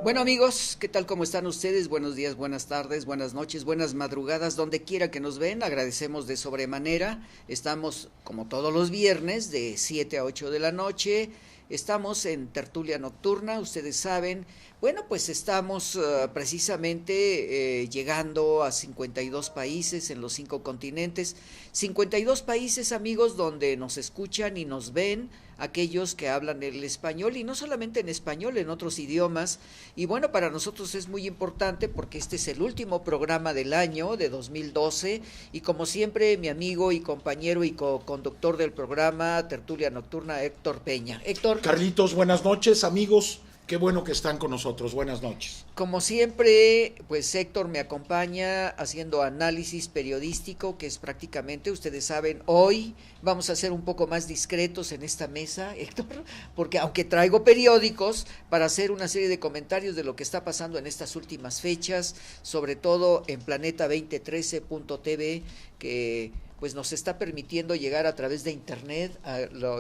Bueno amigos, ¿qué tal? ¿Cómo están ustedes? Buenos días, buenas tardes, buenas noches, buenas madrugadas, donde quiera que nos ven, agradecemos de sobremanera. Estamos como todos los viernes de 7 a 8 de la noche, estamos en tertulia nocturna, ustedes saben. Bueno, pues estamos precisamente llegando a 52 países en los 5 continentes, 52 países amigos donde nos escuchan y nos ven aquellos que hablan el español y no solamente en español, en otros idiomas. Y bueno, para nosotros es muy importante porque este es el último programa del año de 2012 y como siempre mi amigo y compañero y co-conductor del programa Tertulia Nocturna, Héctor Peña. Héctor. Carlitos, buenas noches, amigos. Qué bueno que están con nosotros. Buenas noches. Como siempre, pues Héctor me acompaña haciendo análisis periodístico, que es prácticamente, ustedes saben, hoy vamos a ser un poco más discretos en esta mesa, Héctor, porque aunque traigo periódicos para hacer una serie de comentarios de lo que está pasando en estas últimas fechas, sobre todo en planeta2013.tv, que pues nos está permitiendo llegar a través de internet,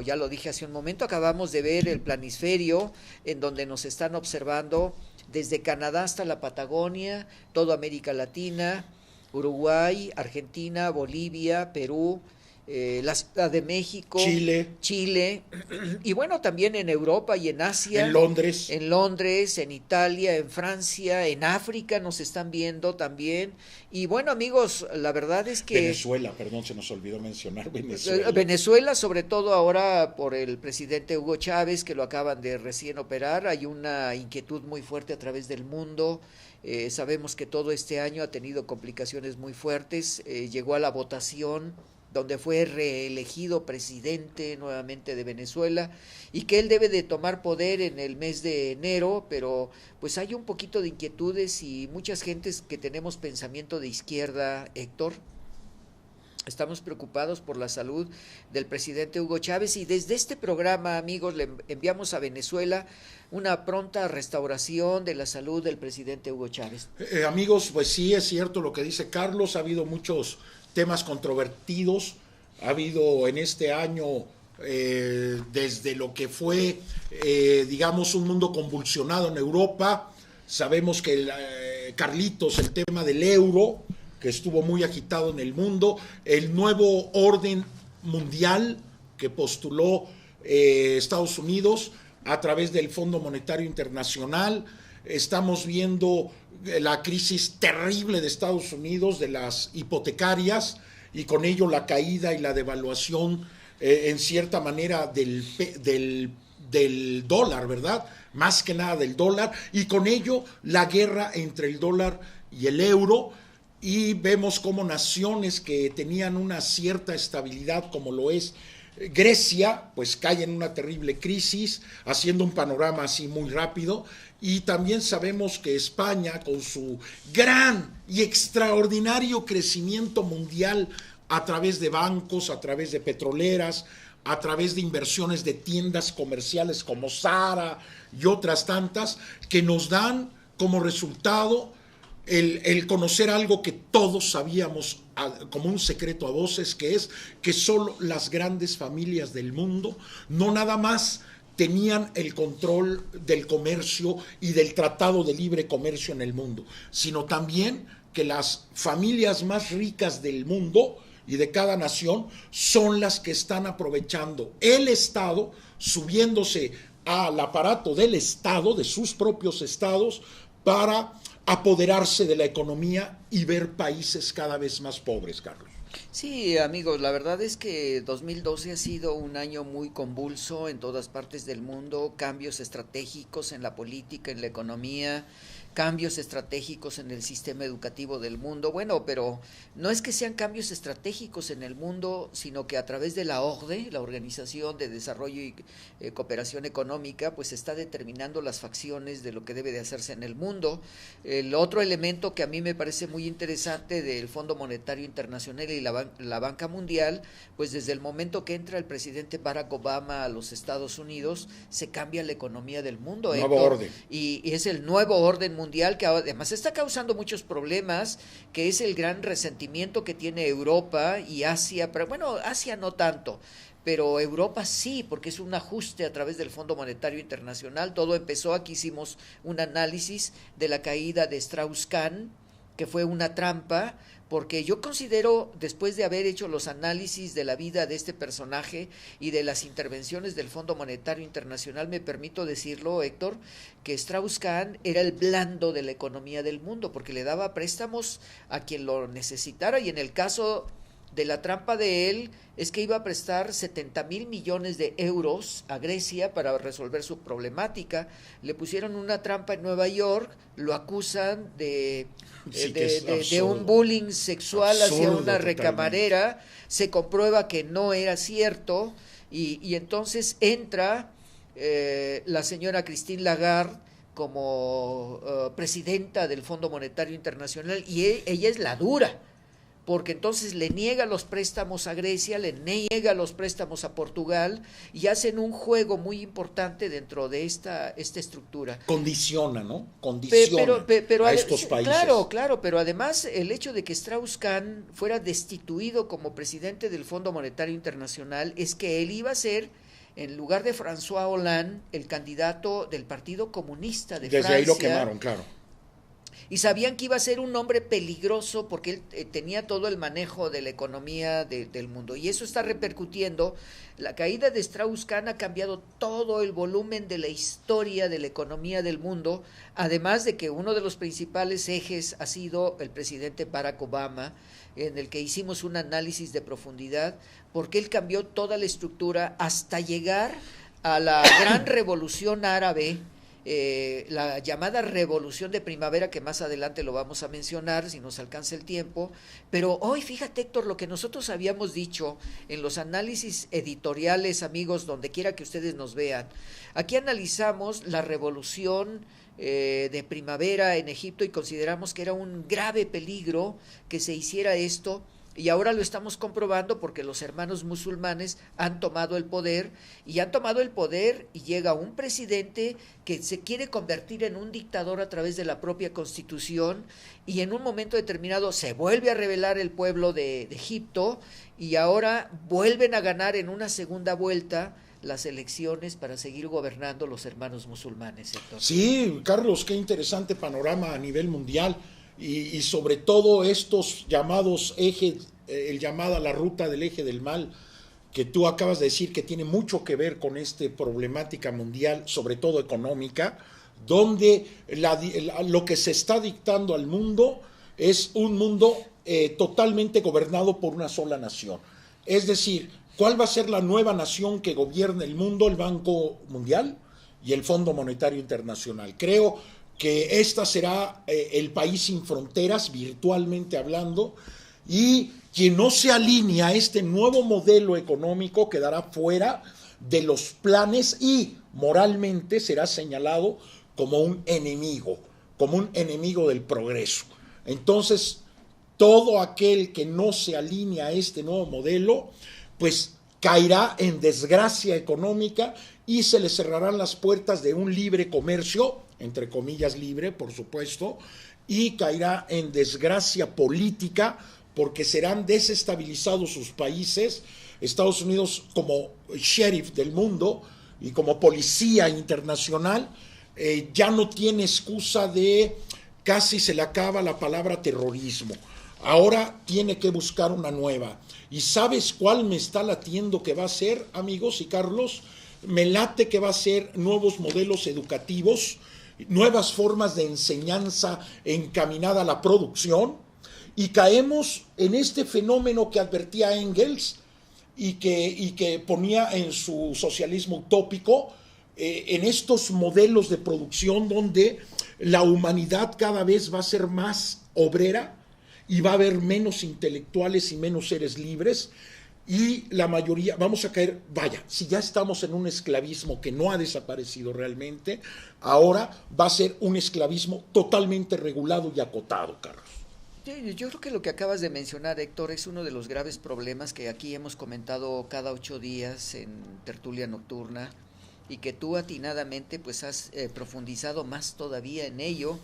ya lo dije hace un momento, acabamos de ver el planisferio en donde nos están observando desde Canadá hasta la Patagonia, toda América Latina, Uruguay, Argentina, Bolivia, Perú, la Ciudad de México, Chile, y bueno, también en Europa y en Asia, en Londres, en Italia, en Francia, en África nos están viendo también. Y bueno, amigos, la verdad es que Venezuela, perdón, se nos olvidó mencionar Venezuela, sobre todo ahora por el presidente Hugo Chávez, que lo acaban de recién operar, hay una inquietud muy fuerte a través del mundo. Sabemos que todo este año ha tenido complicaciones muy fuertes, llegó a la votación donde fue reelegido presidente nuevamente de Venezuela y que él debe de tomar poder en el mes de enero, pero pues hay un poquito de inquietudes y muchas gentes que tenemos pensamiento de izquierda, Héctor, estamos preocupados por la salud del presidente Hugo Chávez y desde este programa, amigos, le enviamos a Venezuela una pronta restauración de la salud del presidente Hugo Chávez. Amigos, pues sí, es cierto lo que dice Carlos, ha habido muchos temas controvertidos, ha habido en este año desde lo que fue, digamos, un mundo convulsionado en Europa. Sabemos que Carlitos, el tema del euro, que estuvo muy agitado en el mundo, el nuevo orden mundial que postuló Estados Unidos a través del Fondo Monetario Internacional. Estamos viendo la crisis terrible de Estados Unidos, de las hipotecarias, y con ello la caída y la devaluación en cierta manera del dólar, ¿verdad? Más que nada del dólar, y con ello la guerra entre el dólar y el euro, y vemos como naciones que tenían una cierta estabilidad, como lo es Grecia, pues cae en una terrible crisis, haciendo un panorama así muy rápido. Y también sabemos que España, con su gran y extraordinario crecimiento mundial a través de bancos, a través de petroleras, a través de inversiones de tiendas comerciales como Zara y otras tantas, que nos dan como resultado el conocer algo que todos sabíamos como un secreto a voces, que es que solo las grandes familias del mundo, no nada más tenían el control del comercio y del tratado de libre comercio en el mundo, sino también que las familias más ricas del mundo y de cada nación son las que están aprovechando el Estado, subiéndose al aparato del Estado, de sus propios estados, para apoderarse de la economía y ver países cada vez más pobres, Carlos. Sí, amigos, la verdad es que 2012 ha sido un año muy convulso en todas partes del mundo, cambios estratégicos en la política, en la economía, cambios estratégicos en el sistema educativo del mundo. Bueno, pero no es que sean cambios estratégicos en el mundo, sino que a través de la OCDE, la Organización de Desarrollo y Cooperación Económica, pues está determinando las facciones de lo que debe de hacerse en el mundo. El otro elemento que a mí me parece muy interesante del Fondo Monetario Internacional y la Banca Mundial, pues desde el momento que entra el presidente Barack Obama a los Estados Unidos, se cambia la economía del mundo. Nuevo orden. Y es el nuevo orden mundial mundial que además está causando muchos problemas, que es el gran resentimiento que tiene Europa y Asia, pero bueno, Asia no tanto, pero Europa sí, porque es un ajuste a través del Fondo Monetario Internacional. Todo empezó, aquí hicimos un análisis de la caída de Strauss-Kahn, que fue una trampa, porque yo considero, después de haber hecho los análisis de la vida de este personaje y de las intervenciones del Fondo Monetario Internacional, me permito decirlo, Héctor, que Strauss-Kahn era el blando de la economía del mundo, porque le daba préstamos a quien lo necesitara, y en el caso de la trampa de él es que iba a prestar 70,000 millones de euros a Grecia para resolver su problemática. Le pusieron una trampa en Nueva York, lo acusan de un bullying sexual hacia una recamarera, se comprueba que no era cierto, y entonces entra la señora Christine Lagarde como presidenta del Fondo Monetario Internacional, y ella es la dura, porque entonces le niega los préstamos a Grecia, le niega los préstamos a Portugal, y hacen un juego muy importante dentro de esta estructura. Condiciona, ¿no? Condiciona a estos países. Claro, pero además el hecho de que Strauss-Kahn fuera destituido como presidente del Fondo Monetario Internacional es que él iba a ser, en lugar de François Hollande, el candidato del Partido Comunista de Francia. Desde ahí lo quemaron, claro. Y sabían que iba a ser un hombre peligroso porque él tenía todo el manejo de la economía del mundo. Y eso está repercutiendo. La caída de Strauss-Kahn ha cambiado todo el volumen de la historia de la economía del mundo, además de que uno de los principales ejes ha sido el presidente Barack Obama, en el que hicimos un análisis de profundidad, porque él cambió toda la estructura hasta llegar a la gran revolución árabe, la llamada revolución de primavera, que más adelante lo vamos a mencionar si nos alcanza el tiempo. Pero hoy, fíjate, Héctor, lo que nosotros habíamos dicho en los análisis editoriales, amigos, donde quiera que ustedes nos vean, aquí analizamos la revolución de primavera en Egipto y consideramos que era un grave peligro que se hiciera esto. Y ahora lo estamos comprobando porque los hermanos musulmanes han tomado el poder, y llega un presidente que se quiere convertir en un dictador a través de la propia constitución, y en un momento determinado se vuelve a rebelar el pueblo de Egipto, y ahora vuelven a ganar en una segunda vuelta las elecciones para seguir gobernando los hermanos musulmanes, Héctor. Sí, Carlos, qué interesante panorama a nivel mundial. Y sobre todo estos llamados ejes, la ruta del eje del mal, que tú acabas de decir que tiene mucho que ver con esta problemática mundial, sobre todo económica, donde lo que se está dictando al mundo es un mundo totalmente gobernado por una sola nación. Es decir, ¿cuál va a ser la nueva nación que gobierne el mundo? El Banco Mundial y el Fondo Monetario Internacional. Creo que esta será el país sin fronteras, virtualmente hablando, y quien no se alinea a este nuevo modelo económico quedará fuera de los planes y moralmente será señalado como un enemigo del progreso. Entonces, todo aquel que no se alinea a este nuevo modelo, pues caerá en desgracia económica y se le cerrarán las puertas de un libre comercio, entre comillas libre, por supuesto, y caerá en desgracia política porque serán desestabilizados sus países. Estados Unidos, como sheriff del mundo y como policía internacional, ya no tiene excusa de, casi se le acaba la palabra terrorismo. Ahora tiene que buscar una nueva. ¿Y sabes cuál me está latiendo que va a ser, amigos y Carlos? Me late que va a ser nuevos modelos educativos, nuevas formas de enseñanza encaminada a la producción, y caemos en este fenómeno que advertía Engels y que ponía en su socialismo utópico, en estos modelos de producción donde la humanidad cada vez va a ser más obrera y va a haber menos intelectuales y menos seres libres, y la mayoría vamos a caer, si ya estamos en un esclavismo que no ha desaparecido realmente, ahora va a ser un esclavismo totalmente regulado y acotado, Carlos. Yo creo que lo que acabas de mencionar, Héctor, es uno de los graves problemas que aquí hemos comentado cada 8 días en Tertulia Nocturna, y que tú atinadamente pues has profundizado más todavía en ello,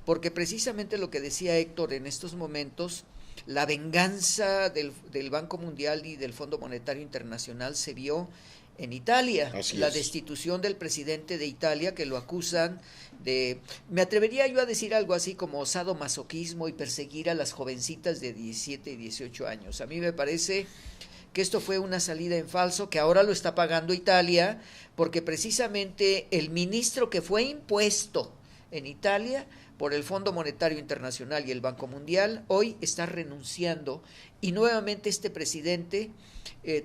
porque precisamente lo que decía Héctor en estos momentos, la venganza del Banco Mundial y del Fondo Monetario Internacional se vio en Italia, la destitución del presidente de Italia, que lo acusan de, me atrevería yo a decir algo así como sadomasoquismo y perseguir a las jovencitas de 17 y 18 años. A mí me parece que esto fue una salida en falso, que ahora lo está pagando Italia, porque precisamente el ministro que fue impuesto en Italia por el Fondo Monetario Internacional y el Banco Mundial, hoy está renunciando y nuevamente este presidente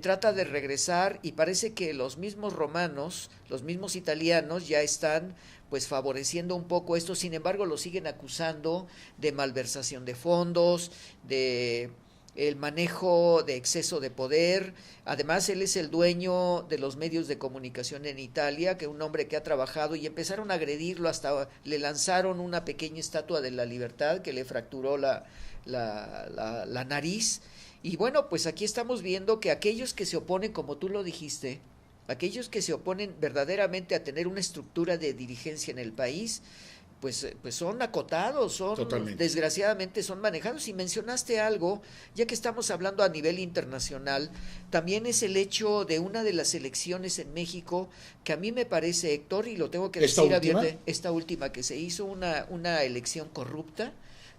trata de regresar, y parece que los mismos romanos, los mismos italianos ya están pues favoreciendo un poco esto. Sin embargo lo siguen acusando de malversación de fondos, de el manejo de exceso de poder. Además él es el dueño de los medios de comunicación en Italia, que un hombre que ha trabajado, y empezaron a agredirlo, hasta le lanzaron una pequeña estatua de la libertad que le fracturó la nariz. Y bueno, pues aquí estamos viendo que aquellos que se oponen, como tú lo dijiste, aquellos que se oponen verdaderamente a tener una estructura de dirigencia en el país, pues son acotados, desgraciadamente son manejados. Y mencionaste algo, ya que estamos hablando a nivel internacional, también es el hecho de una de las elecciones en México, que a mí me parece, Héctor, y lo tengo que decir abiertamente, esta última, que se hizo una elección corrupta,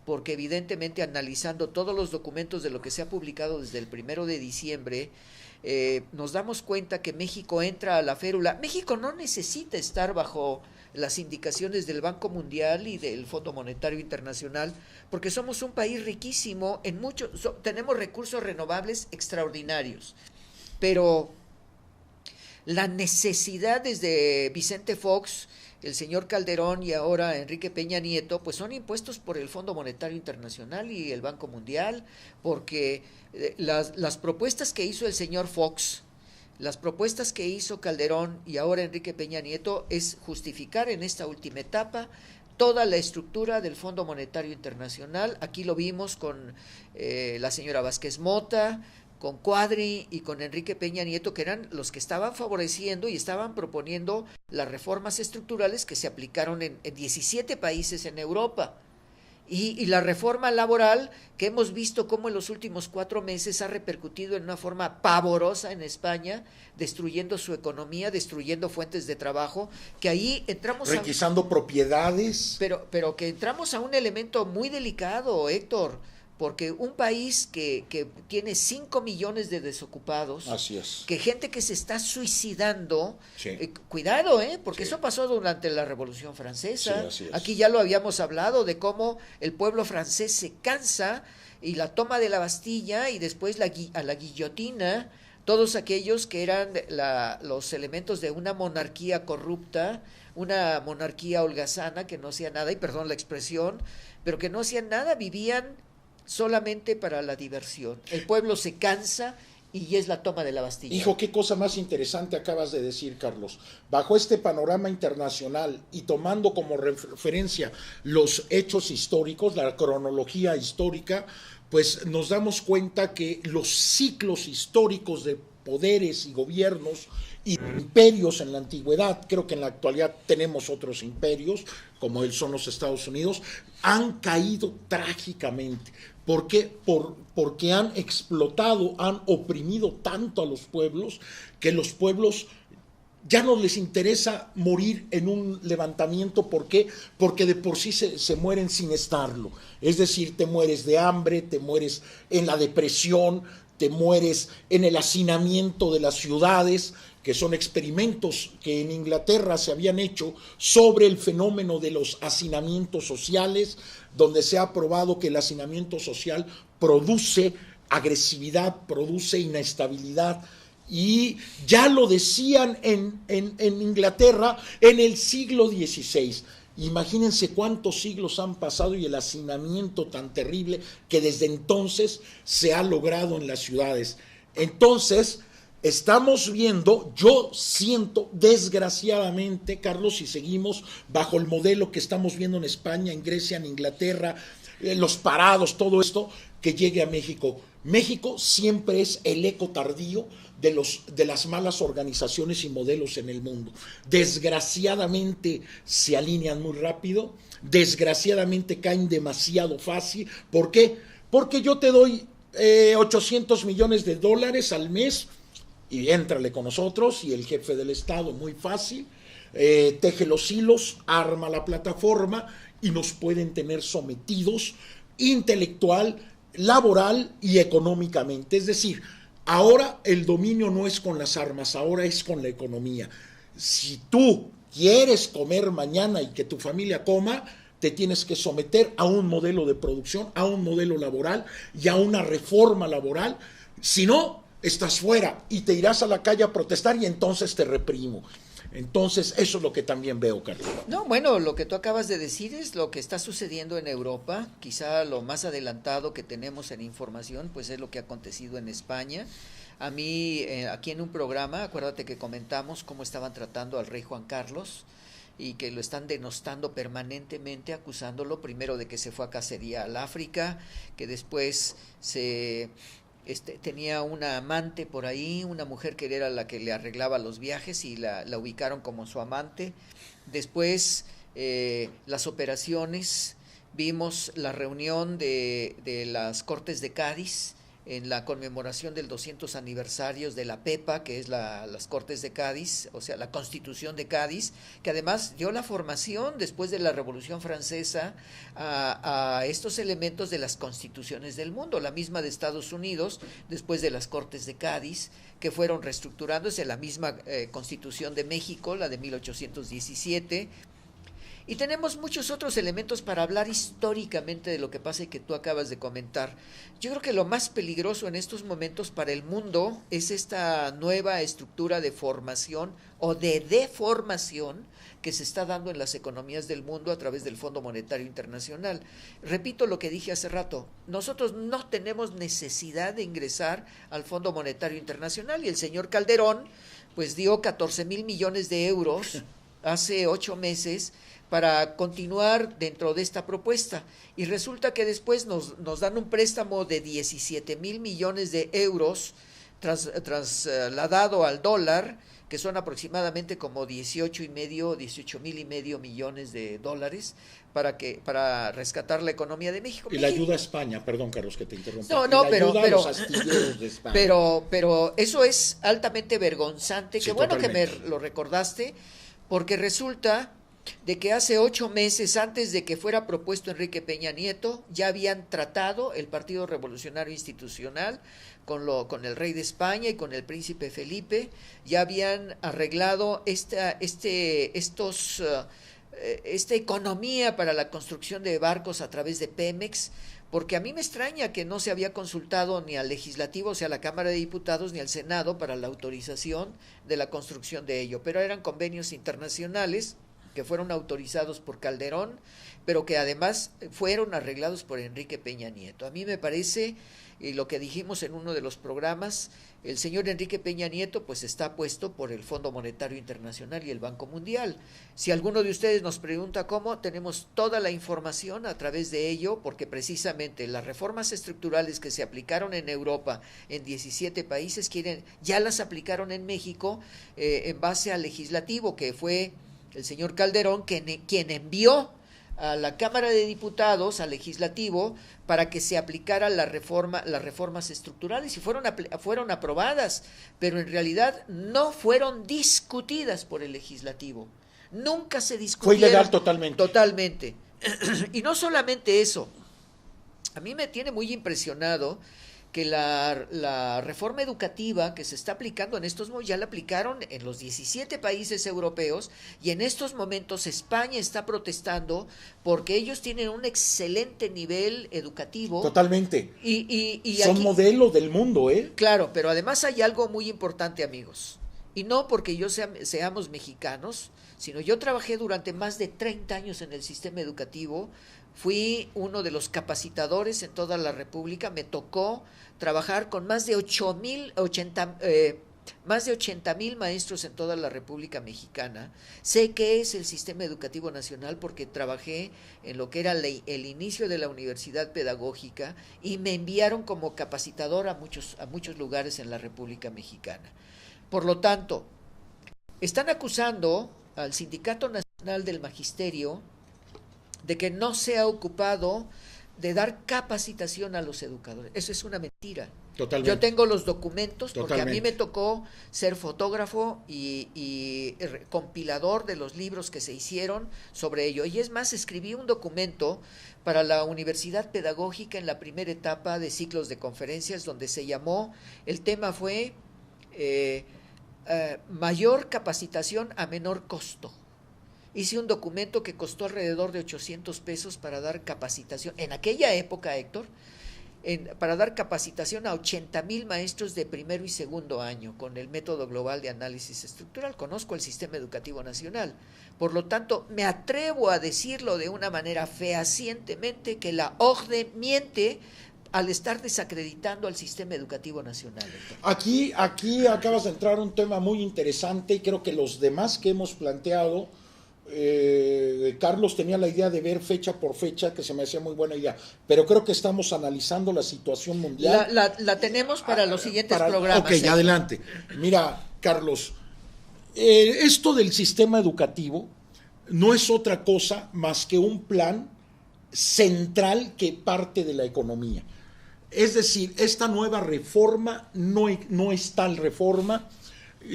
porque evidentemente analizando todos los documentos de lo que se ha publicado desde el 1 de diciembre, nos damos cuenta que México entra a la férula. México no necesita estar bajo las indicaciones del Banco Mundial y del Fondo Monetario Internacional, porque somos un país riquísimo en tenemos recursos renovables extraordinarios, pero la necesidad desde Vicente Fox, el señor Calderón y ahora Enrique Peña Nieto, pues son impuestos por el Fondo Monetario Internacional y el Banco Mundial, porque las propuestas que hizo el señor Fox, las propuestas que hizo Calderón y ahora Enrique Peña Nieto, es justificar en esta última etapa toda la estructura del Fondo Monetario Internacional. Aquí lo vimos con la señora Vázquez Mota, con Cuadri y con Enrique Peña Nieto, que eran los que estaban favoreciendo y estaban proponiendo las reformas estructurales que se aplicaron en 17 países en Europa. Y la reforma laboral, que hemos visto cómo en los últimos 4 meses ha repercutido en una forma pavorosa en España, destruyendo su economía, destruyendo fuentes de trabajo, que ahí entramos requisando propiedades. Pero que entramos a un elemento muy delicado, Héctor, porque un país que tiene 5 millones de desocupados, así es, que gente que se está suicidando, sí. Cuidado, porque sí. Eso pasó durante la Revolución Francesa. Sí, aquí ya lo habíamos hablado de cómo el pueblo francés se cansa y la toma de la Bastilla y después a la guillotina, todos aquellos que eran los elementos de una monarquía corrupta, una monarquía holgazana que no hacía nada, y perdón la expresión, pero que no hacían nada, vivían solamente para la diversión. El pueblo se cansa y es la toma de la Bastilla. Hijo, qué cosa más interesante acabas de decir, Carlos. Bajo este panorama internacional y tomando como referencia los hechos históricos, la cronología histórica, pues nos damos cuenta que los ciclos históricos de poderes y gobiernos y imperios en la antigüedad, creo que en la actualidad tenemos otros imperios, como son los Estados Unidos, han caído trágicamente. ¿Por qué? Porque han explotado, han oprimido tanto a los pueblos, que los pueblos ya no les interesa morir en un levantamiento. ¿Por qué? Porque de por sí se mueren sin estarlo. Es decir, te mueres de hambre, te mueres en la depresión, te mueres en el hacinamiento de las ciudades, que son experimentos que en Inglaterra se habían hecho sobre el fenómeno de los hacinamientos sociales, donde se ha probado que el hacinamiento social produce agresividad, produce inestabilidad, y ya lo decían en Inglaterra en el siglo XVI. Imagínense cuántos siglos han pasado y el hacinamiento tan terrible que desde entonces se ha logrado en las ciudades. Entonces, estamos viendo, yo siento desgraciadamente, Carlos, si seguimos bajo el modelo que estamos viendo en España, en Grecia, en Inglaterra, los parados, todo esto, que llegue a México. México siempre es el eco tardío de las malas organizaciones y modelos en el mundo. Desgraciadamente se alinean muy rápido, desgraciadamente caen demasiado fácil. ¿Por qué? Porque yo te doy 800 millones de dólares al mes y éntrale con nosotros, y el jefe del Estado, muy fácil, teje los hilos, arma la plataforma y nos pueden tener sometidos intelectual, laboral y económicamente. Es decir, ahora el dominio no es con las armas, ahora es con la economía. Si tú quieres comer mañana y que tu familia coma, te tienes que someter a un modelo de producción, a un modelo laboral y a una reforma laboral. Si no, estás fuera y te irás a la calle a protestar y entonces te reprimo. Entonces, eso es lo que también veo, Carlos. No, bueno, lo que tú acabas de decir es lo que está sucediendo en Europa. Quizá lo más adelantado que tenemos en información, pues es lo que ha acontecido en España. A mí, aquí en un programa, acuérdate que comentamos cómo estaban tratando al rey Juan Carlos y que lo están denostando permanentemente, acusándolo primero de que se fue a cacería al África, que después tenía una amante por ahí, una mujer que era la que le arreglaba los viajes y la ubicaron como su amante. Después las operaciones, vimos la reunión de las Cortes de Cádiz en la conmemoración del 200 aniversarios de la PEPA, que es las Cortes de Cádiz, o sea, la Constitución de Cádiz, que además dio la formación después de la Revolución Francesa a estos elementos de las constituciones del mundo, la misma de Estados Unidos, después de las Cortes de Cádiz, que fueron reestructurándose, la misma Constitución de México, la de 1817, y tenemos muchos otros elementos para hablar históricamente de lo que pasa y que tú acabas de comentar. Yo creo que lo más peligroso en estos momentos para el mundo es esta nueva estructura de formación o de deformación que se está dando en las economías del mundo a través del Fondo Monetario Internacional. Repito lo que dije hace rato, nosotros no tenemos necesidad de ingresar al Fondo Monetario Internacional y el señor Calderón pues dio 14,000 millones de euros hace 8 meses para continuar dentro de esta propuesta, y resulta que después nos dan un préstamo de 17,000 millones de euros trasladado al dólar, que son aproximadamente como 18,5 millones de dólares para rescatar la economía de México. Y la ayuda a España, perdón, Carlos, que te interrumpa. No, pero a los astilleros de España. Pero eso es altamente vergonzante. Sí, qué bueno totalmente. que me lo recordaste, porque resulta de que hace 8 meses antes de que fuera propuesto Enrique Peña Nieto, ya habían tratado el Partido Revolucionario Institucional con el rey de España y con el príncipe Felipe, ya habían arreglado esta economía para la construcción de barcos a través de Pemex, porque a mí me extraña que no se había consultado ni al legislativo, o sea, a la Cámara de Diputados, ni al Senado para la autorización de la construcción de ello, pero eran convenios internacionales que fueron autorizados por Calderón, pero que además fueron arreglados por Enrique Peña Nieto. A mí me parece, y lo que dijimos en uno de los programas, el señor Enrique Peña Nieto pues está puesto por el Fondo Monetario Internacional y el Banco Mundial. Si alguno de ustedes nos pregunta cómo, tenemos toda la información a través de ello, porque precisamente las reformas estructurales que se aplicaron en Europa en 17 países ya las aplicaron en México en base al legislativo, que fue el señor Calderón quien envió a la Cámara de Diputados, al legislativo, para que se aplicara las reformas estructurales, y fueron aprobadas, pero en realidad no fueron discutidas por el legislativo. Nunca se discutieron. Fue ilegal totalmente. Totalmente. Y no solamente eso, a mí me tiene muy impresionado que la reforma educativa que se está aplicando en estos momentos, ya la aplicaron en los 17 países europeos, y en estos momentos España está protestando porque ellos tienen un excelente nivel educativo. Totalmente. Y son aquí, modelo del mundo, ¿eh? Claro, pero además hay algo muy importante, amigos, y no porque seamos mexicanos, sino yo trabajé durante más de 30 años en el sistema educativo. Fui uno de los capacitadores en toda la República, me tocó trabajar con más de 80 más de 80,000 maestros en toda la República Mexicana. Sé qué es el Sistema Educativo Nacional porque trabajé en lo que era el inicio de la Universidad Pedagógica y me enviaron como capacitador a muchos lugares en la República Mexicana. Por lo tanto, están acusando al Sindicato Nacional del Magisterio de que no se ha ocupado de dar capacitación a los educadores. Eso es una mentira. Totalmente. Yo tengo los documentos porque Totalmente. a mí me tocó ser fotógrafo y compilador de los libros que se hicieron sobre ello. Y es más, escribí un documento para la Universidad Pedagógica en la primera etapa de ciclos de conferencias donde el tema fue mayor capacitación a menor costo. Hice un documento que costó alrededor de 800 pesos para dar capacitación. En aquella época, Héctor, para dar capacitación a 80,000 maestros de primero y segundo año con el método global de análisis estructural. Conozco el Sistema Educativo Nacional. Por lo tanto, me atrevo a decirlo de una manera fehacientemente que la OCDE miente al estar desacreditando al Sistema Educativo Nacional. Aquí acabas de entrar un tema muy interesante y creo que los demás que hemos planteado, Carlos tenía la idea de ver fecha por fecha, que se me hacía muy buena idea, pero creo que estamos analizando la situación mundial. La tenemos para los siguientes programas. Ok, adelante. Mira, Carlos, esto del sistema educativo no es otra cosa más que un plan central que parte de la economía. Es decir, esta nueva reforma no es tal reforma.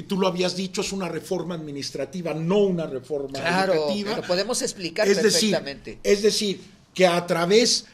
Tú lo habías dicho, es una reforma administrativa, no una reforma educativa. Lo podemos explicar perfectamente. Es decir, que a través,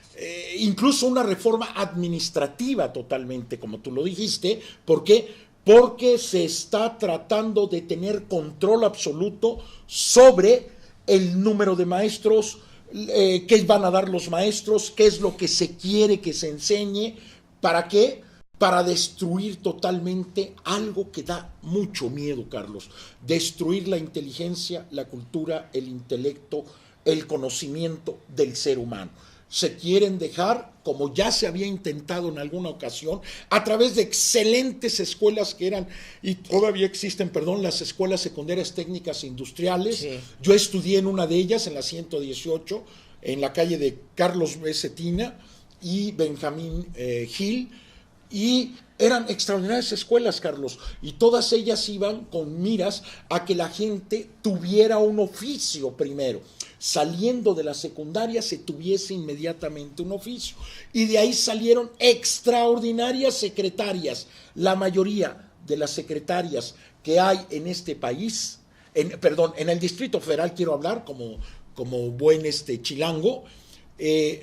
incluso una reforma administrativa totalmente, como tú lo dijiste, ¿por qué? Porque se está tratando de tener control absoluto sobre el número de maestros, qué van a dar los maestros, qué es lo que se quiere que se enseñe, ¿para qué? Para destruir totalmente algo que da mucho miedo, Carlos. Destruir la inteligencia, la cultura, el intelecto, el conocimiento del ser humano. Se quieren dejar, como ya se había intentado en alguna ocasión, a través de excelentes escuelas que eran, y todavía existen, las escuelas secundarias técnicas industriales. Sí. Yo estudié en una de ellas, en la 118, en la calle de Carlos B. Cetina y Benjamín Gil, y eran extraordinarias escuelas, Carlos, y todas ellas iban con miras a que la gente tuviera un oficio primero. Saliendo de la secundaria se tuviese inmediatamente un oficio. Y de ahí salieron extraordinarias secretarias. La mayoría de las secretarias que hay en este país, en el Distrito Federal quiero hablar como buen chilango,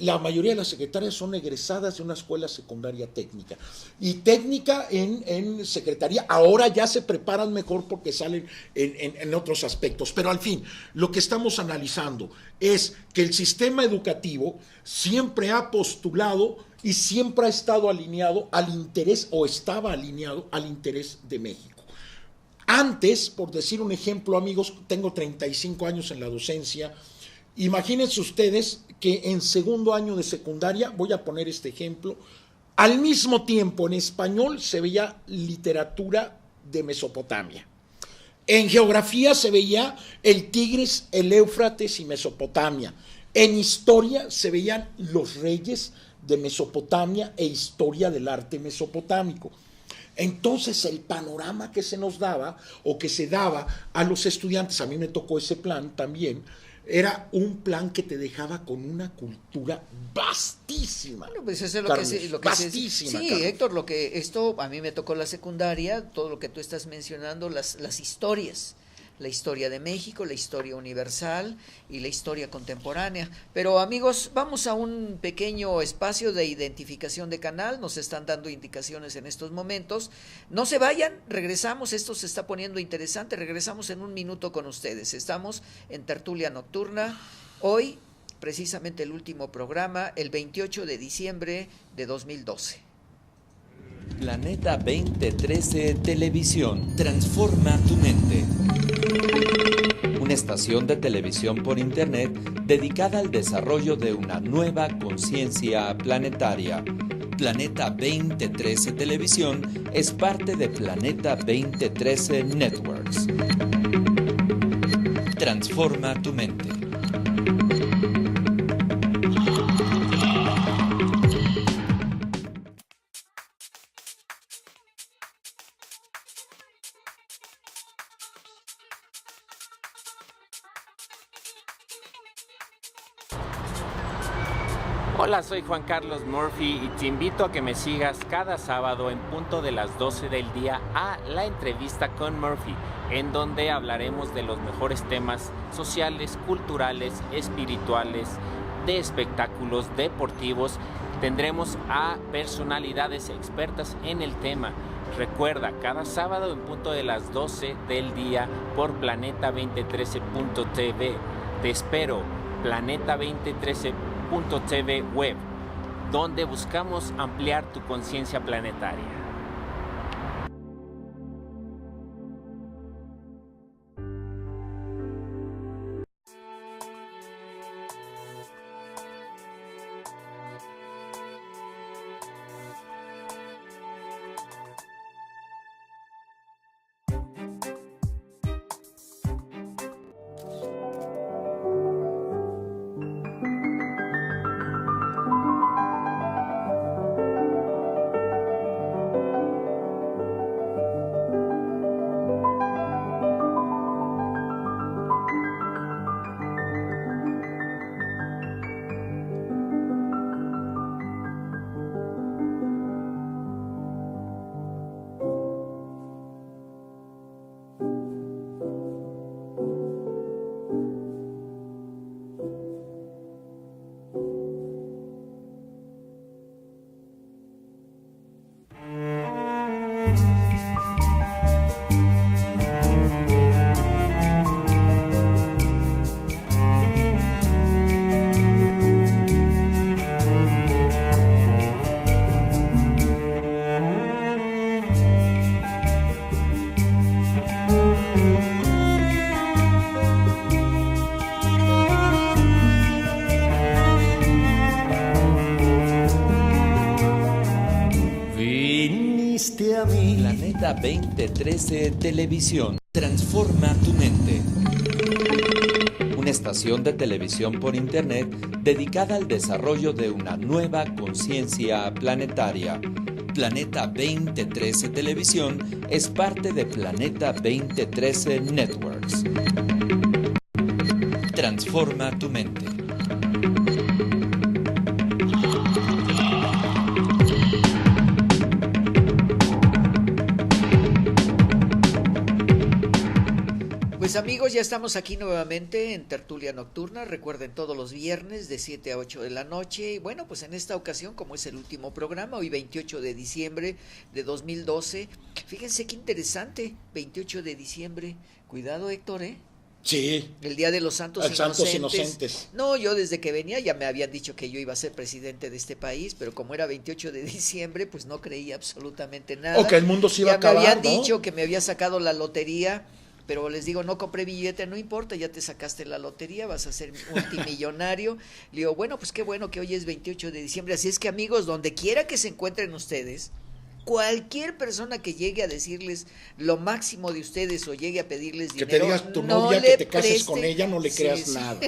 la mayoría de las secretarias son egresadas de una escuela secundaria técnica y técnica en secretaría. Ahora ya se preparan mejor porque salen en otros aspectos, pero al fin lo que estamos analizando es que el sistema educativo siempre ha postulado y siempre ha estado alineado al interés, o estaba alineado al interés de México. Antes, por decir un ejemplo, amigos, tengo 35 años en la docencia. Imagínense ustedes que en segundo año de secundaria, voy a poner este ejemplo, al mismo tiempo en español se veía literatura de Mesopotamia. En geografía se veía el Tigris, el Éufrates y Mesopotamia. En historia se veían los reyes de Mesopotamia e historia del arte mesopotámico. Entonces el panorama que se nos daba o que se daba a los estudiantes, a mí me tocó ese plan también, era un plan que te dejaba con una cultura vastísima. Bueno, pues eso es lo que vastísima. Sí, Carlos. Héctor, esto a mí me tocó la secundaria, todo lo que tú estás mencionando, las historias. La historia de México, la historia universal y la historia contemporánea. Pero amigos, vamos a un pequeño espacio de identificación de canal, nos están dando indicaciones en estos momentos. No se vayan, regresamos, esto se está poniendo interesante, regresamos en un minuto con ustedes. Estamos en Tertulia Nocturna, hoy precisamente el último programa, el 28 de diciembre de 2012. Planeta 2013 Televisión. Transforma tu mente. Una estación de televisión por internet dedicada al desarrollo de una nueva conciencia planetaria. Planeta 2013 Televisión es parte de Planeta 2013 Networks. Transforma tu mente. Hola, soy Juan Carlos Murphy y te invito a que me sigas cada sábado en punto de las 12 del día a La Entrevista con Murphy, en donde hablaremos de los mejores temas sociales, culturales, espirituales, de espectáculos deportivos. Tendremos a personalidades expertas en el tema. Recuerda, cada sábado en punto de las 12 del día por planeta2013.tv. Te espero, planeta2013.tv web, donde buscamos ampliar tu conciencia planetaria. Planeta 2013 Televisión. Transforma tu mente. Una estación de televisión por internet dedicada al desarrollo de una nueva conciencia planetaria. Planeta 2013 Televisión es parte de Planeta 2013 Networks. Transforma tu mente. Pues amigos, ya estamos aquí nuevamente en Tertulia Nocturna. Recuerden, todos los viernes de 7 a 8 de la noche. Y bueno, pues en esta ocasión, como es el último programa, hoy 28 de diciembre de 2012. Fíjense qué interesante, 28 de diciembre. Cuidado, Héctor, ¿eh? Sí. El Día de los Santos Inocentes. No, yo desde que venía ya me habían dicho que yo iba a ser presidente de este país, pero como era 28 de diciembre, pues no creía absolutamente nada. O que el mundo se iba a acabar, ya me habían ¿no? dicho que me había sacado la lotería. Pero les digo, no compré billete, no importa, ya te sacaste la lotería, vas a ser multimillonario. Le digo, bueno, pues qué bueno que hoy es 28 de diciembre. Así es que, amigos, donde quiera que se encuentren ustedes, cualquier persona que llegue a decirles lo máximo de ustedes o llegue a pedirles que dinero, te digas tu no novia, le que te cases preste, con ella, no le creas sí. nada.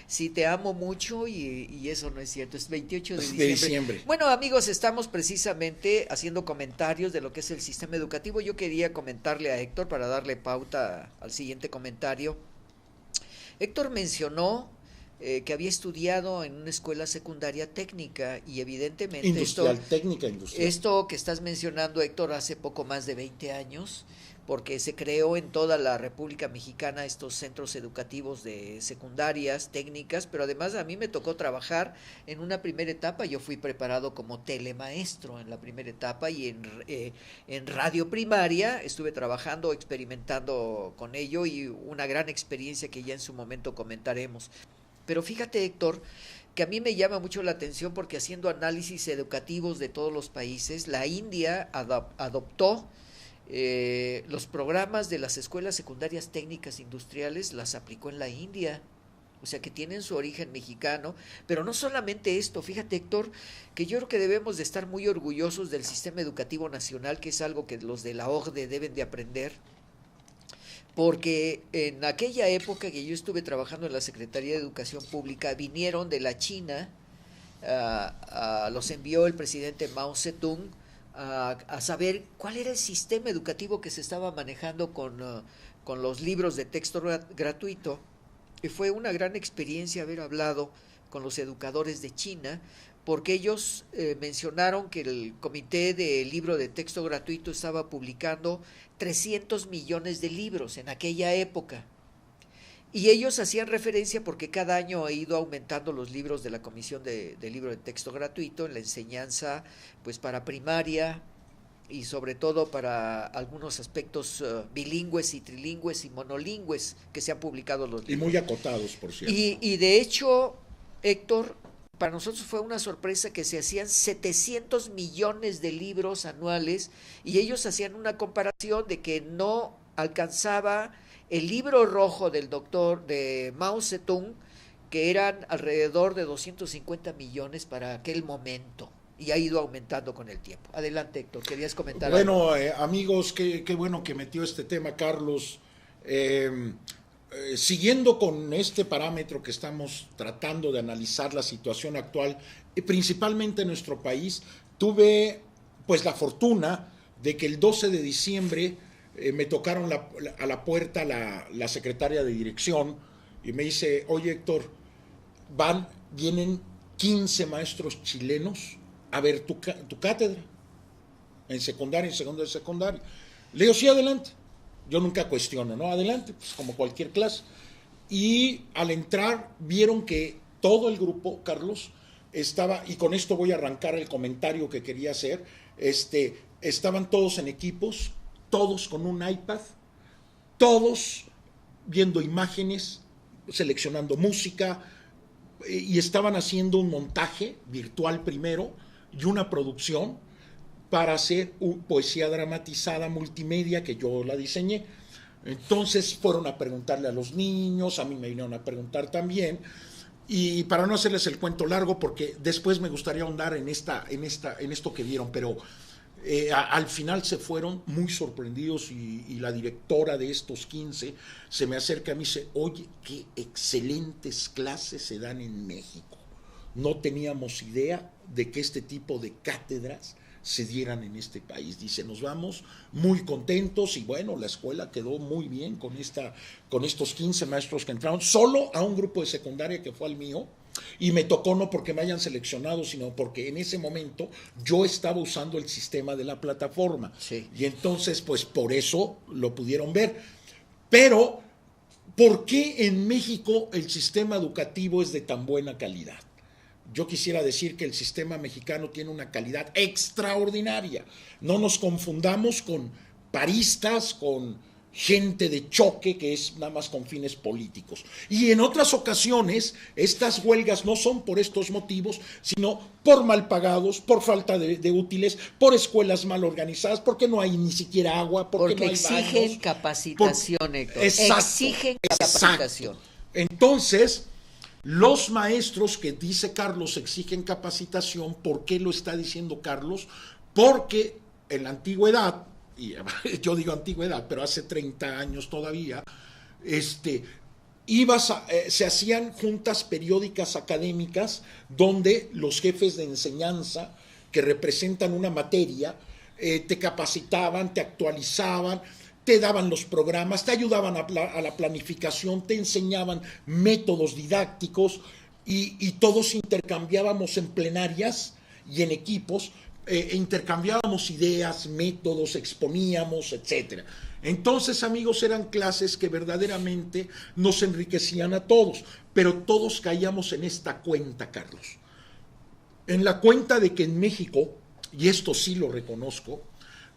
Sí, te amo mucho y eso no es cierto, es 28 de diciembre. Bueno, amigos, estamos precisamente haciendo comentarios de lo que es el sistema educativo. Yo quería comentarle a Héctor para darle pauta al siguiente comentario. Héctor mencionó que había estudiado en una escuela secundaria técnica y evidentemente técnica industrial. Esto que estás mencionando, Héctor, hace poco más de 20 años, porque se creó en toda la República Mexicana estos centros educativos de secundarias técnicas, pero además a mí me tocó trabajar en una primera etapa. Yo fui preparado como telemaestro en la primera etapa y en radio primaria estuve trabajando, experimentando con ello, y una gran experiencia que ya en su momento comentaremos. Pero fíjate, Héctor, que a mí me llama mucho la atención porque haciendo análisis educativos de todos los países, la India adoptó los programas de las escuelas secundarias técnicas industriales, las aplicó en la India. o sea, que tienen su origen mexicano, pero no solamente esto, fíjate, Héctor, que yo creo que debemos de estar muy orgullosos del sistema educativo nacional, que es algo que los de la OCDE deben de aprender, porque en aquella época que yo estuve trabajando en la Secretaría de Educación Pública, vinieron de la China, los envió el presidente Mao Zedong a saber cuál era el sistema educativo que se estaba manejando con los libros de texto gratuito. Y fue una gran experiencia haber hablado con los educadores de China, porque ellos mencionaron que el Comité de Libro de Texto Gratuito estaba publicando 300 millones de libros en aquella época. Y ellos hacían referencia porque cada año ha ido aumentando los libros de la Comisión de Libro de Texto Gratuito en la enseñanza, pues para primaria y sobre todo para algunos aspectos bilingües y trilingües y monolingües que se han publicado los libros. Y muy acotados, por cierto. Y de hecho, Héctor, para nosotros fue una sorpresa que se hacían 700 millones de libros anuales y ellos hacían una comparación de que no alcanzaba el libro rojo del doctor de Mao Zedong, que eran alrededor de 250 millones para aquel momento, y ha ido aumentando con el tiempo. Adelante, Héctor, querías comentar algo. Bueno, amigos, qué bueno que metió este tema, Carlos. Siguiendo con este parámetro que estamos tratando de analizar la situación actual, principalmente en nuestro país, tuve pues la fortuna de que el 12 de diciembre me tocaron a la puerta la secretaria de dirección y me dice, oye Héctor, vienen 15 maestros chilenos a ver tu cátedra en secundaria, en segundo de secundaria. Le digo, sí, adelante. Yo nunca cuestiono, ¿no? Adelante, pues como cualquier clase. Y al entrar vieron que todo el grupo, Carlos, estaba, y con esto voy a arrancar el comentario que quería hacer, estaban todos en equipos, todos con un iPad, todos viendo imágenes, seleccionando música, y estaban haciendo un montaje virtual primero y una producción para hacer poesía dramatizada multimedia que yo la diseñé. Entonces fueron a preguntarle a los niños, a mí me vinieron a preguntar también, y para no hacerles el cuento largo, porque después me gustaría ahondar en esto que vieron, pero al final se fueron muy sorprendidos y la directora de estos 15 se me acerca y me dice, oye, qué excelentes clases se dan en México. No teníamos idea de que este tipo de cátedras se dieran en este país. Dice, nos vamos muy contentos y bueno, la escuela quedó muy bien con estos 15 maestros que entraron, solo a un grupo de secundaria que fue al mío, y me tocó no porque me hayan seleccionado, sino porque en ese momento yo estaba usando el sistema de la plataforma. Sí. Y entonces, pues por eso lo pudieron ver. Pero, ¿por qué en México el sistema educativo es de tan buena calidad? Yo quisiera decir que el sistema mexicano tiene una calidad extraordinaria. No nos confundamos con paristas, con gente de choque que es nada más con fines políticos. Y en otras ocasiones estas huelgas no son por estos motivos, sino por mal pagados, por falta de útiles, por escuelas mal organizadas, porque no hay ni siquiera agua, porque no hay exigen baños, capacitación, Héctor. Exacto, exigen capacitación. Exacto. Entonces, los maestros que dice Carlos exigen capacitación, ¿por qué lo está diciendo Carlos? Porque en la antigüedad, y yo digo antigüedad, pero hace 30 años todavía, se hacían juntas periódicas académicas donde los jefes de enseñanza que representan una materia te capacitaban, te actualizaban, te daban los programas, te ayudaban a la planificación, te enseñaban métodos didácticos y todos intercambiábamos en plenarias y en equipos, intercambiábamos ideas, métodos, exponíamos, etc. Entonces, amigos, eran clases que verdaderamente nos enriquecían a todos, pero todos caíamos en esta cuenta, Carlos. En la cuenta de que en México, y esto sí lo reconozco,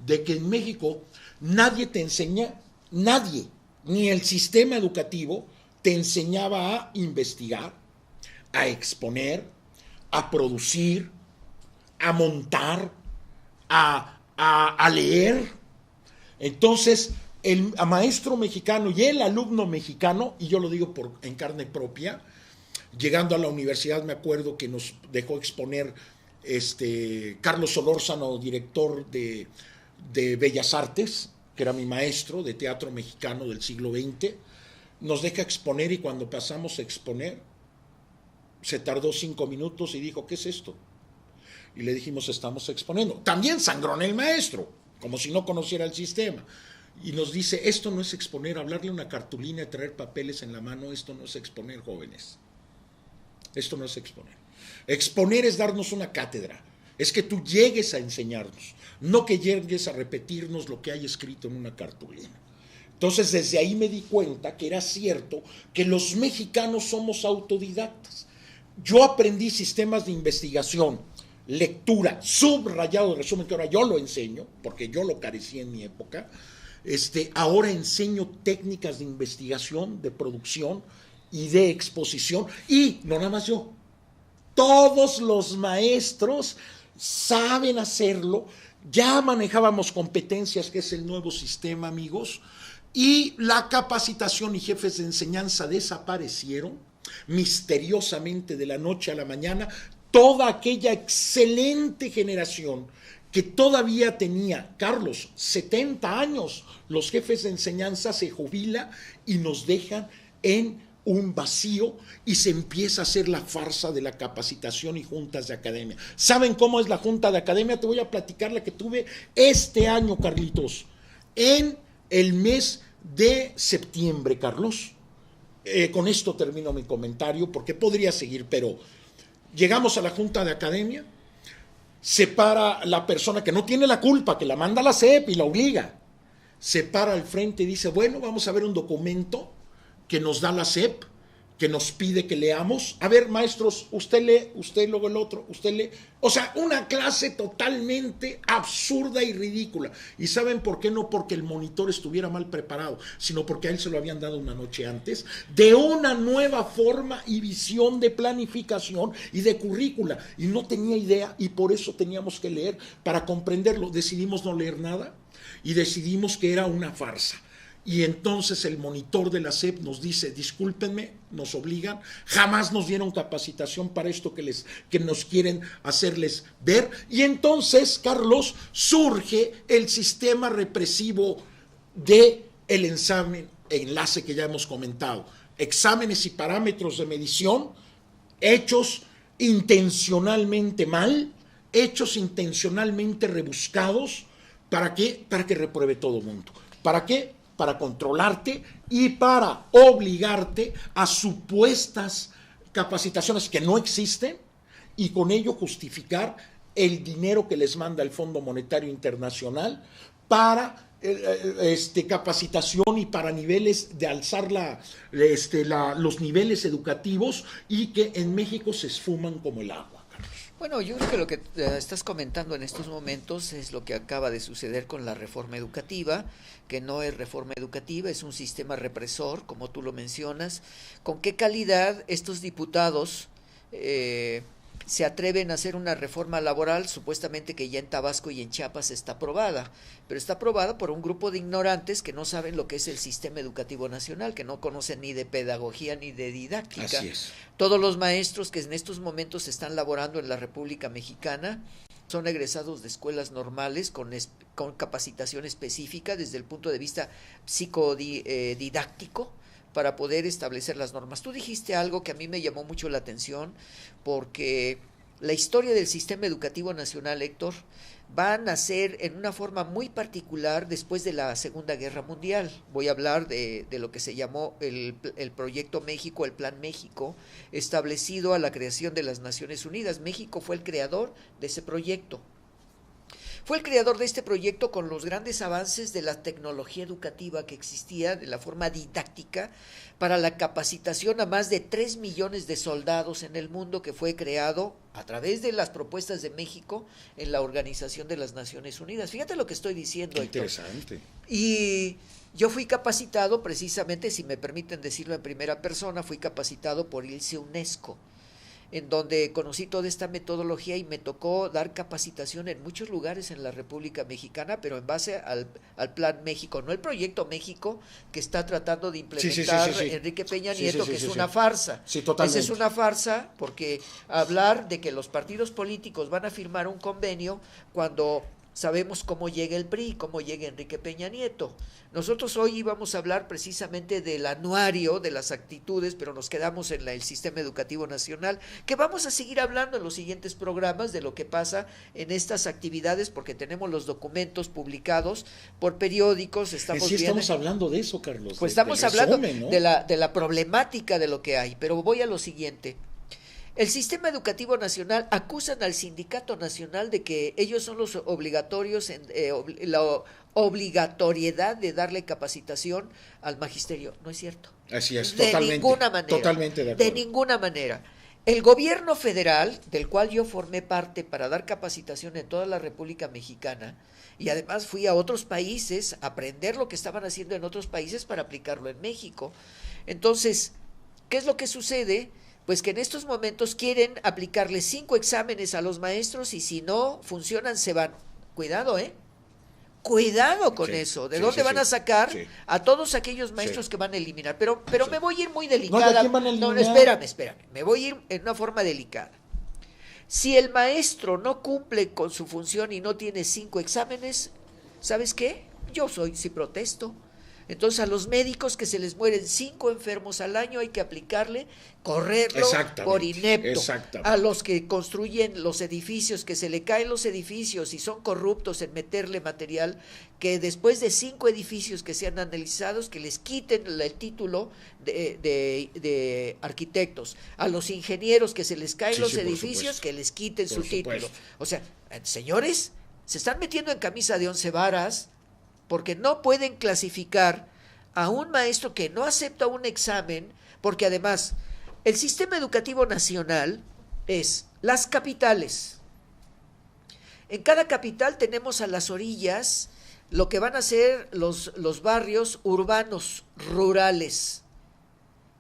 de que en México nadie te enseña, nadie, ni el sistema educativo te enseñaba a investigar, a exponer, a producir, a montar, a leer. Entonces, el maestro mexicano y el alumno mexicano, y yo lo digo en carne propia, Llegando a la universidad me acuerdo que nos dejó exponer Carlos Solórzano, director de Bellas Artes, que era mi maestro de teatro mexicano del siglo XX, nos deja exponer y cuando pasamos a exponer, se tardó 5 minutos y dijo, ¿qué es esto? Y le dijimos, estamos exponiendo. También sangrón el maestro, como si no conociera el sistema. Y nos dice, esto no es exponer, hablarle a una cartulina y traer papeles en la mano, esto no es exponer, jóvenes. Esto no es exponer. Exponer es darnos una cátedra, es que tú llegues a enseñarnos, no que llegues a repetirnos lo que hay escrito en una cartulina. Entonces desde ahí me di cuenta que era cierto que los mexicanos somos autodidactas. Yo aprendí sistemas de investigación, lectura, subrayado de resumen, que ahora yo lo enseño, porque yo lo carecí en mi época. Ahora enseño técnicas de investigación, de producción y de exposición, y no nada más yo, todos los maestros saben hacerlo. Ya manejábamos competencias, que es el nuevo sistema, amigos, y la capacitación y jefes de enseñanza desaparecieron misteriosamente de la noche a la mañana. Toda aquella excelente generación que todavía tenía, Carlos, 70 años, los jefes de enseñanza se jubilan y nos dejan en un vacío y se empieza a hacer la farsa de la capacitación y juntas de academia. ¿Saben cómo es la junta de academia? Te voy a platicar la que tuve este año, Carlitos, en el mes de septiembre, Carlos. Con esto termino mi comentario porque podría seguir, pero llegamos a la junta de academia, se para la persona que no tiene la culpa, que la manda a la SEP y la obliga, se para al frente y dice, bueno, vamos a ver un documento que nos da la SEP, que nos pide que leamos. A ver, maestros, usted lee, usted luego el otro, usted lee. O sea, una clase totalmente absurda y ridícula. ¿Y saben por qué? No porque el monitor estuviera mal preparado, sino porque a él se lo habían dado una noche antes, de una nueva forma y visión de planificación y de currícula. Y no tenía idea y por eso teníamos que leer para comprenderlo. Decidimos no leer nada y decidimos que era una farsa. Y entonces el monitor de la SEP nos dice, discúlpenme, nos obligan, jamás nos dieron capacitación para esto que nos quieren hacerles ver. Y entonces, Carlos, surge el sistema represivo del examen, enlace que ya hemos comentado. Exámenes y parámetros de medición hechos intencionalmente mal, hechos intencionalmente rebuscados. ¿Para qué? Para que repruebe todo el mundo. ¿Para qué? Para controlarte y para obligarte a supuestas capacitaciones que no existen y con ello justificar el dinero que les manda el Fondo Monetario Internacional para capacitación y para niveles de alzar los niveles educativos y que en México se esfuman como el agua. Bueno, yo creo que lo que estás comentando en estos momentos es lo que acaba de suceder con la reforma educativa, que no es reforma educativa, es un sistema represor, como tú lo mencionas. ¿Con qué calidad estos diputados se atreven a hacer una reforma laboral, supuestamente que ya en Tabasco y en Chiapas está aprobada, pero está aprobada por un grupo de ignorantes que no saben lo que es el sistema educativo nacional, que no conocen ni de pedagogía ni de didáctica? Así es. Todos los maestros que en estos momentos están laborando en la República Mexicana son egresados de escuelas normales con capacitación específica desde el punto de vista psicodidáctico, para poder establecer las normas. Tú dijiste algo que a mí me llamó mucho la atención, porque la historia del sistema educativo nacional, Héctor, va a nacer en una forma muy particular después de la Segunda Guerra Mundial. Voy a hablar de lo que se llamó el Proyecto México, el Plan México, establecido a la creación de las Naciones Unidas. México fue el creador de ese proyecto. Fue el creador de este proyecto con los grandes avances de la tecnología educativa que existía, de la forma didáctica, para la capacitación a más de 3 millones de soldados en el mundo, que fue creado a través de las propuestas de México en la Organización de las Naciones Unidas. Fíjate lo que estoy diciendo, Héctor. Interesante. Y yo fui capacitado precisamente, si me permiten decirlo en primera persona, fui capacitado por ILSE UNESCO. en donde conocí toda esta metodología y me tocó dar capacitación en muchos lugares en la República Mexicana, pero en base al Plan México, no el Proyecto México que está tratando de implementar Enrique Peña Nieto, que es una farsa. Sí, totalmente. Esa es una farsa, porque hablar de que los partidos políticos van a firmar un convenio cuando sabemos cómo llega el PRI, cómo llega Enrique Peña Nieto. Nosotros hoy íbamos a hablar precisamente del anuario, de las actitudes, pero nos quedamos en el sistema educativo nacional, que vamos a seguir hablando en los siguientes programas de lo que pasa en estas actividades, porque tenemos los documentos publicados por periódicos. Estamos hablando de eso, Carlos. Pues estamos hablando, ¿no?, de la problemática de lo que hay, pero voy a lo siguiente. El sistema educativo nacional acusan al Sindicato Nacional de que ellos son los obligatorios, la obligatoriedad de darle capacitación al magisterio. No es cierto. Así es, de ninguna manera. Totalmente de acuerdo. De ninguna manera. El gobierno federal, del cual yo formé parte para dar capacitación en toda la República Mexicana, y además fui a otros países a aprender lo que estaban haciendo en otros países para aplicarlo en México. Entonces, ¿qué es lo que sucede? Pues que en estos momentos quieren aplicarle 5 exámenes a los maestros y si no funcionan se van. Cuidado, Cuidado con eso. ¿De dónde van a sacar a todos aquellos maestros que van a eliminar? Pero me voy a ir muy delicada. ¿De quién van a eliminar? No, espérame. Me voy a ir en una forma delicada. Si el maestro no cumple con su función y no tiene 5 exámenes, ¿sabes qué? Yo sí protesto. Entonces a los médicos que se les mueren 5 enfermos al año hay que aplicarle, correrlo por inepto. A los que construyen los edificios, que se le caen los edificios y son corruptos en meterle material, que después de 5 edificios que sean analizados, que les quiten el título de arquitectos. A los ingenieros que se les caen los edificios, que les quiten su título. O sea, señores, se están metiendo en camisa de 11 varas, porque no pueden clasificar a un maestro que no acepta un examen, porque además el sistema educativo nacional es las capitales. En cada capital tenemos a las orillas lo que van a ser los barrios urbanos, rurales.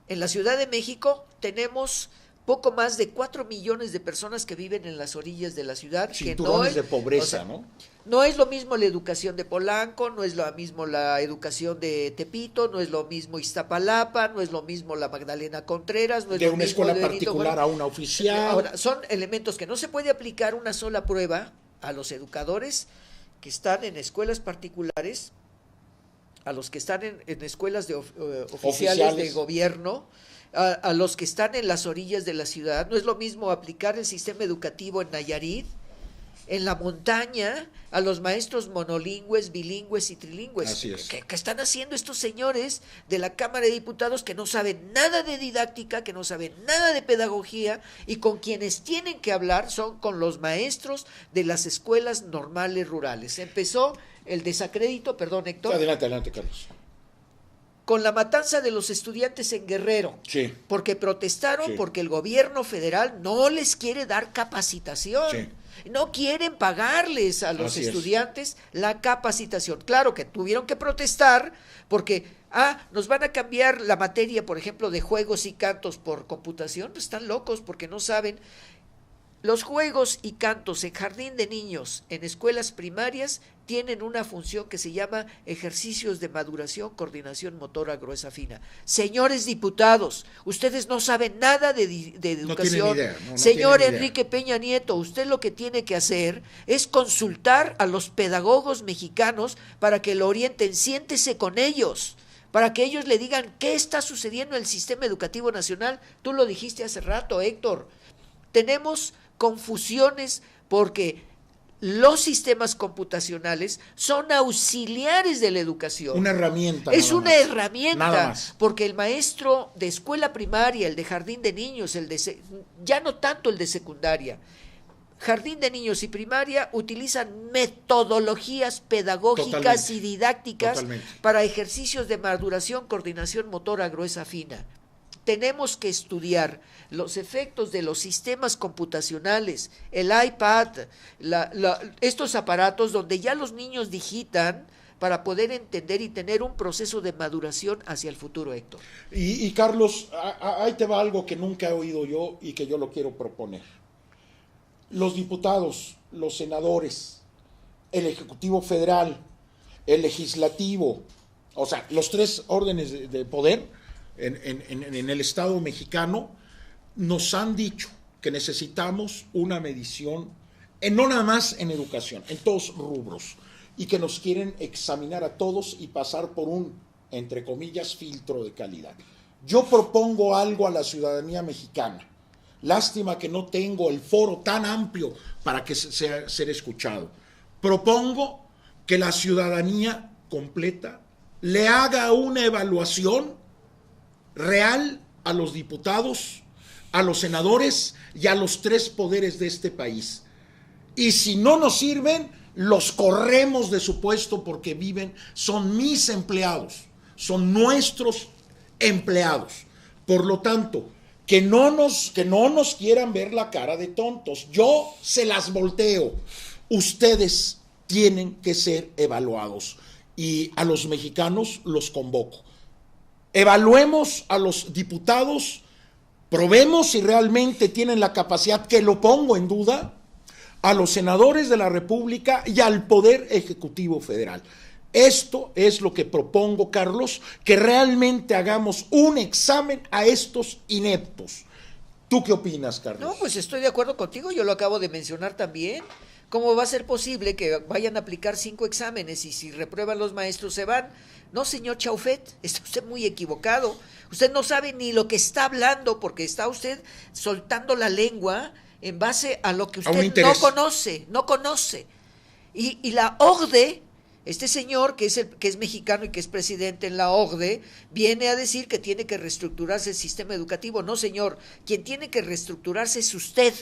En la Ciudad de México tenemos poco más de 4 millones de personas que viven en las orillas de la ciudad. Cinturones de pobreza, ¿no? No es lo mismo la educación de Polanco, no es lo mismo la educación de Tepito, no es lo mismo Iztapalapa, no es lo mismo la Magdalena Contreras, no es de lo una mismo escuela particular a una oficial. Ahora, son elementos que no se puede aplicar una sola prueba a los educadores que están en escuelas particulares, a los que están en escuelas de oficiales de gobierno, a los que están en las orillas de la ciudad. No es lo mismo aplicar el sistema educativo en Nayarit, en la montaña, a los maestros monolingües, bilingües y trilingües. Así es. ¿Qué están haciendo estos señores de la Cámara de Diputados que no saben nada de didáctica, que no saben nada de pedagogía, y con quienes tienen que hablar son con los maestros de las escuelas normales rurales? Empezó el desacrédito, perdón, Héctor. Adelante, Carlos. Con la matanza de los estudiantes en Guerrero, porque protestaron, porque el gobierno federal no les quiere dar capacitación, no quieren pagarles a los estudiantes la capacitación. Claro que tuvieron que protestar porque nos van a cambiar la materia, por ejemplo, de juegos y cantos por computación. Están locos porque no saben. Los juegos y cantos en jardín de niños, en escuelas primarias, tienen una función que se llama ejercicios de maduración, coordinación motora gruesa fina. Señores diputados, ustedes no saben nada de educación. No tienen idea. Señor Enrique Peña Nieto, usted lo que tiene que hacer es consultar a los pedagogos mexicanos para que lo orienten. Siéntese con ellos, para que ellos le digan qué está sucediendo en el sistema educativo nacional. Tú lo dijiste hace rato, Héctor. Tenemos confusiones porque los sistemas computacionales son auxiliares de la educación. Una herramienta. Es una herramienta, porque el maestro de escuela primaria, el de jardín de niños, ya no tanto el de secundaria, jardín de niños y primaria utilizan metodologías pedagógicas y didácticas para ejercicios de maduración, coordinación motora gruesa fina. Tenemos que estudiar los efectos de los sistemas computacionales, el iPad, estos aparatos donde ya los niños digitan para poder entender y tener un proceso de maduración hacia el futuro, Héctor. Y Carlos, ahí te va algo que nunca he oído yo y que yo lo quiero proponer. Los diputados, los senadores, el Ejecutivo Federal, el Legislativo, o sea, los tres órdenes de poder en el Estado mexicano, nos han dicho que necesitamos una medición, no nada más en educación, en todos rubros, y que nos quieren examinar a todos y pasar por un, entre comillas, filtro de calidad. Yo propongo algo a la ciudadanía mexicana. Lástima que no tengo el foro tan amplio para que sea ser escuchado. Propongo que la ciudadanía completa le haga una evaluación real a los diputados, a los senadores y a los tres poderes de este país. Y si no nos sirven, los corremos de su puesto porque son mis empleados, son nuestros empleados. Por lo tanto, que no nos quieran ver la cara de tontos. Yo se las volteo. Ustedes tienen que ser evaluados y a los mexicanos los convoco. Evaluemos a los diputados, probemos si realmente tienen la capacidad, que lo pongo en duda, a los senadores de la República y al Poder Ejecutivo Federal. Esto es lo que propongo, Carlos, que realmente hagamos un examen a estos ineptos. ¿Tú qué opinas, Carlos? No, pues estoy de acuerdo contigo, yo lo acabo de mencionar también. ¿Cómo va a ser posible que vayan a aplicar 5 exámenes y si reprueban los maestros se van? No, señor Chaufet, está usted muy equivocado. Usted no sabe ni lo que está hablando porque está usted soltando la lengua en base a lo que usted no conoce. Y la OCDE, este señor que es mexicano y que es presidente en la OCDE, viene a decir que tiene que reestructurarse el sistema educativo. No, señor, quien tiene que reestructurarse es usted,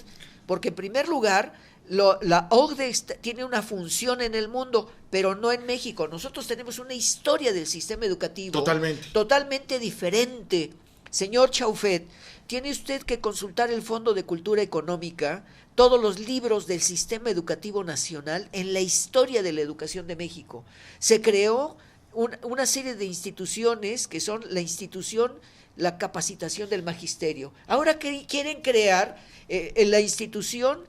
porque en primer lugar, la OCDE tiene una función en el mundo, pero no en México. Nosotros tenemos una historia del sistema educativo totalmente diferente. Señor Chaufet, tiene usted que consultar el Fondo de Cultura Económica, todos los libros del sistema educativo nacional en la historia de la educación de México. Se creó una serie de instituciones que son la capacitación del magisterio. Ahora quieren crear la institución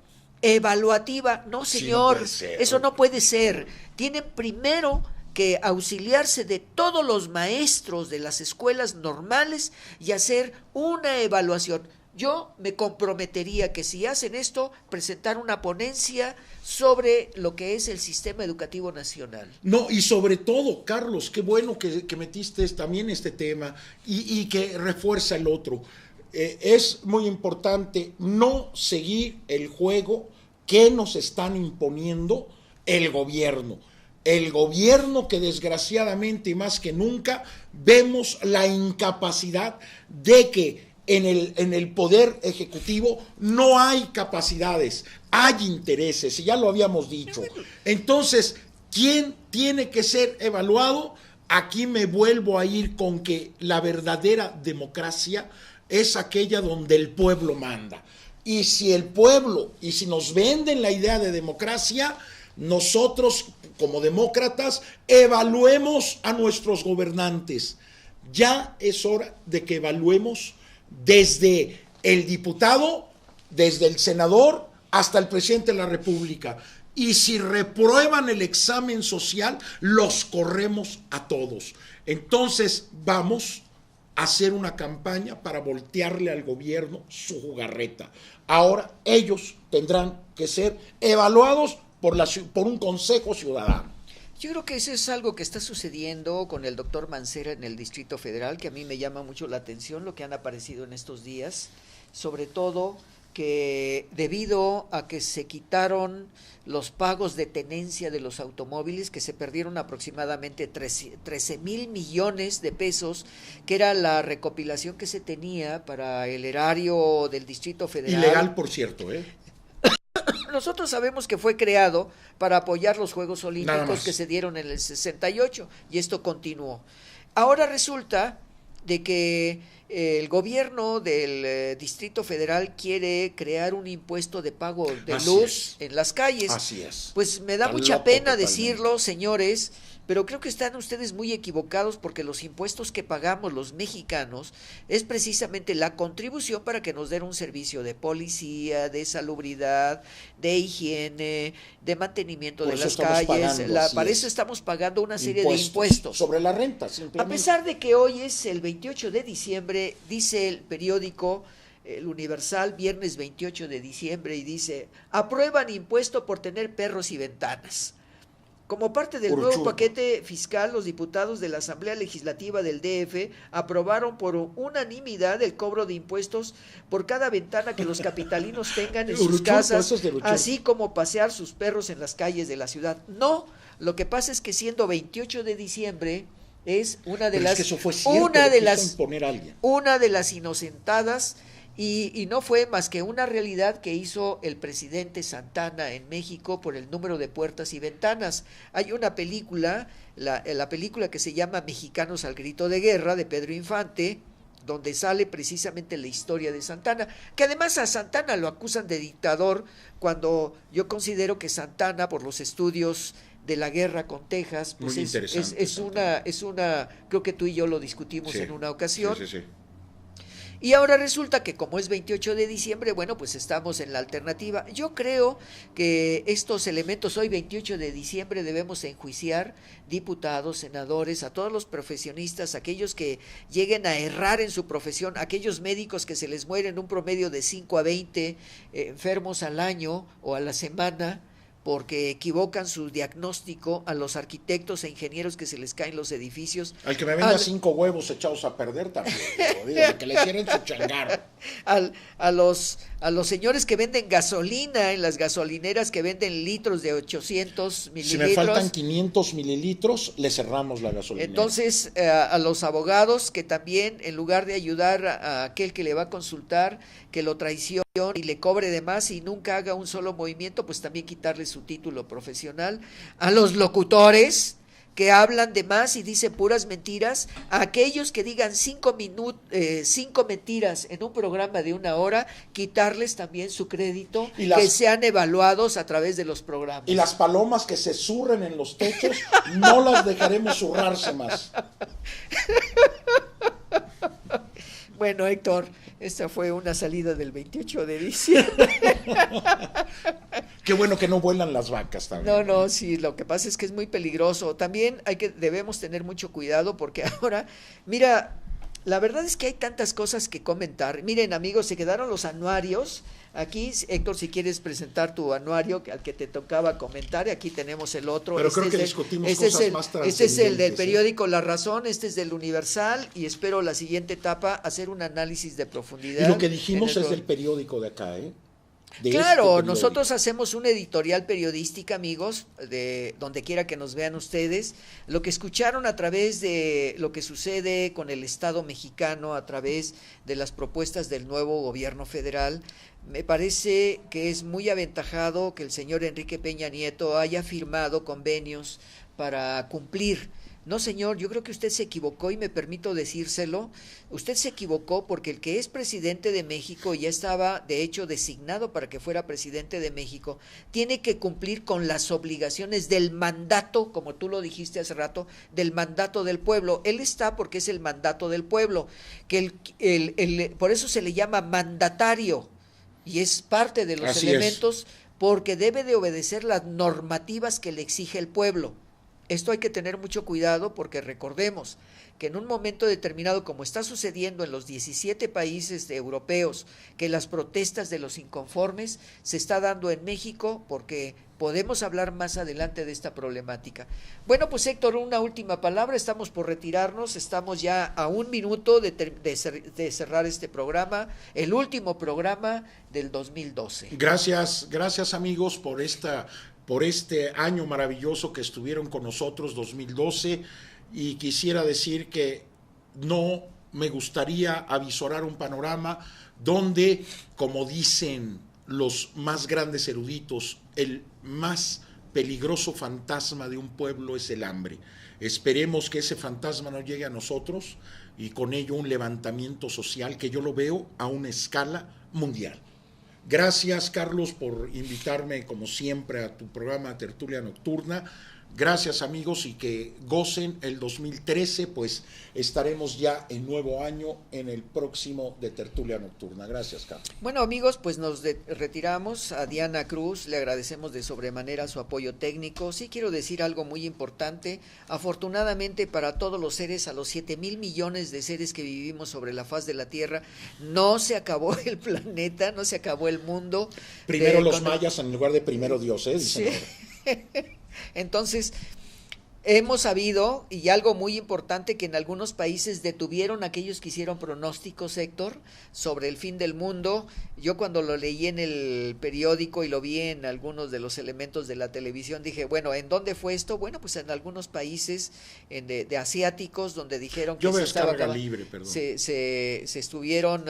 evaluativa. No, señor, sí, eso no puede ser. Tienen primero que auxiliarse de todos los maestros de las escuelas normales y hacer una evaluación. Yo me comprometería que si hacen esto, presentar una ponencia sobre lo que es el sistema educativo nacional. No, y sobre todo, Carlos, qué bueno que metiste también este tema y que refuerza el otro. Es muy importante no seguir el juego que nos están imponiendo el gobierno. El gobierno que desgraciadamente y más que nunca vemos la incapacidad de que en el poder ejecutivo no hay capacidades, hay intereses, y ya lo habíamos dicho. Entonces, ¿quién tiene que ser evaluado? Aquí me vuelvo a ir con que la verdadera democracia es aquella donde el pueblo manda. Y si el pueblo, y si nos venden la idea de democracia, nosotros como demócratas evaluemos a nuestros gobernantes. Ya es hora de que evaluemos desde el diputado, desde el senador, hasta el presidente de la República. Y si reprueban el examen social, los corremos a todos. Entonces vamos a hacer una campaña para voltearle al gobierno su jugarreta. Ahora ellos tendrán que ser evaluados por un consejo ciudadano. Yo creo que eso es algo que está sucediendo con el doctor Mancera en el Distrito Federal, que a mí me llama mucho la atención lo que han aparecido en estos días, sobre todo que debido a que se quitaron los pagos de tenencia de los automóviles, que se perdieron aproximadamente 13,000 millones de pesos, que era la recopilación que se tenía para el erario del Distrito Federal. Ilegal, por cierto, ¿eh? Nosotros sabemos que fue creado para apoyar los Juegos Olímpicos que se dieron en el 68 y esto continuó. Ahora resulta de que el gobierno del Distrito Federal quiere crear un impuesto de pago de luz en las calles. Así es. Pues me da mucha pena decirlo, señores, pero creo que están ustedes muy equivocados porque los impuestos que pagamos los mexicanos es precisamente la contribución para que nos den un servicio de policía, de salubridad, de higiene, de mantenimiento de las calles. Para eso estamos pagando una serie de impuestos. Sobre la renta, simplemente. A pesar de que hoy es el 28 de diciembre, dice el periódico El Universal, viernes 28 de diciembre, y dice: aprueban impuesto por tener perros y ventanas. Como parte del nuevo paquete fiscal, los diputados de la Asamblea Legislativa del DF aprobaron por unanimidad el cobro de impuestos por cada ventana que los capitalinos tengan en sus casas, así como pasear sus perros en las calles de la ciudad. No, lo que pasa es que siendo 28 de diciembre es una de las inocentadas. Y no fue más que una realidad que hizo el presidente Santana en México por el número de puertas y ventanas. Hay una película, la película que se llama Mexicanos al Grito de Guerra, de Pedro Infante, donde sale precisamente la historia de Santana, que además a Santana lo acusan de dictador, cuando yo considero que Santana, por los estudios de la guerra con Texas, pues es una, creo que tú y yo lo discutimos en una ocasión. Sí. Y ahora resulta que como es 28 de diciembre, bueno, pues estamos en la alternativa. Yo creo que estos elementos, hoy 28 de diciembre, debemos enjuiciar diputados, senadores, a todos los profesionistas, aquellos que lleguen a errar en su profesión, aquellos médicos que se les mueren un promedio de 5 a 20 enfermos al año o a la semana, porque equivocan su diagnóstico, a los arquitectos e ingenieros que se les caen los edificios. Al que me venda 5 huevos echados a perder también, que le cierren su changar. A los señores que venden gasolina en las gasolineras, que venden litros de 800 mililitros. Si me faltan 500 mililitros, le cerramos la gasolinera. Entonces, a los abogados que también, en lugar de ayudar a aquel que le va a consultar, que lo traicione y le cobre de más y nunca haga un solo movimiento, pues también quitarle su título profesional. A los locutores que hablan de más y dicen puras mentiras, a aquellos que digan 5 mentiras en un programa de 1 hora, quitarles también su crédito, que sean evaluados a través de los programas. Y las palomas que se zurren en los techos, no las dejaremos zurrarse más. Bueno, Héctor, esta fue una salida del 28 de diciembre. Qué bueno que no vuelan las vacas también. No, sí, lo que pasa es que es muy peligroso. También debemos tener mucho cuidado porque ahora, mira, la verdad es que hay tantas cosas que comentar. Miren, amigos, se quedaron los anuarios. Aquí, Héctor, si quieres presentar tu anuario al que te tocaba comentar, aquí tenemos el otro. Pero creo que discutimos cosas más trascendentes. Este es el del periódico La Razón, este es del Universal, y espero la siguiente etapa hacer un análisis de profundidad. Y lo que dijimos es del periódico de acá, ¿eh? Claro, nosotros hacemos una editorial periodística, amigos, de donde quiera que nos vean ustedes. Lo que escucharon a través de lo que sucede con el Estado mexicano, a través de las propuestas del nuevo gobierno federal, me parece que es muy aventajado que el señor Enrique Peña Nieto haya firmado convenios para cumplir. No, señor, yo creo que usted se equivocó y me permito decírselo. Usted se equivocó porque el que es presidente de México ya estaba, de hecho, designado para que fuera presidente de México. Tiene que cumplir con las obligaciones del mandato, como tú lo dijiste hace rato, del mandato del pueblo. Él está porque es el mandato del pueblo, que por eso se le llama mandatario y es parte de los elementos porque debe de obedecer las normativas que le exige el pueblo. Esto hay que tener mucho cuidado porque recordemos que en un momento determinado, como está sucediendo en los 17 países europeos, que las protestas de los inconformes se está dando en México, porque podemos hablar más adelante de esta problemática. Bueno, pues Héctor, una última palabra, estamos por retirarnos, estamos ya a 1 minuto de cerrar este programa, el último programa del 2012. Gracias amigos por este año maravilloso que estuvieron con nosotros, 2012, y quisiera decir que no me gustaría avisorar un panorama donde, como dicen los más grandes eruditos, el más peligroso fantasma de un pueblo es el hambre. Esperemos que ese fantasma no llegue a nosotros y con ello un levantamiento social que yo lo veo a una escala mundial. Gracias, Carlos, por invitarme, como siempre, a tu programa Tertulia Nocturna. Gracias, amigos, y que gocen el 2013, pues estaremos ya en nuevo año en el próximo de Tertulia Nocturna. Gracias, Carlos. Bueno, amigos, pues nos retiramos. A Diana Cruz le agradecemos de sobremanera su apoyo técnico. Sí quiero decir algo muy importante. Afortunadamente para todos los seres, a los 7,000 millones de seres que vivimos sobre la faz de la Tierra, no se acabó el planeta, no se acabó el mundo. Primero los mayas en lugar de primero Dios, ¿eh? Sí. Entonces, hemos sabido, y algo muy importante, que en algunos países detuvieron a aquellos que hicieron pronósticos, Héctor, sobre el fin del mundo. Yo cuando lo leí en el periódico y lo vi en algunos de los elementos de la televisión, dije, bueno, ¿en dónde fue esto? Bueno, pues en algunos países de asiáticos, donde dijeron que yo veo descarga libre, perdón. Se estuvieron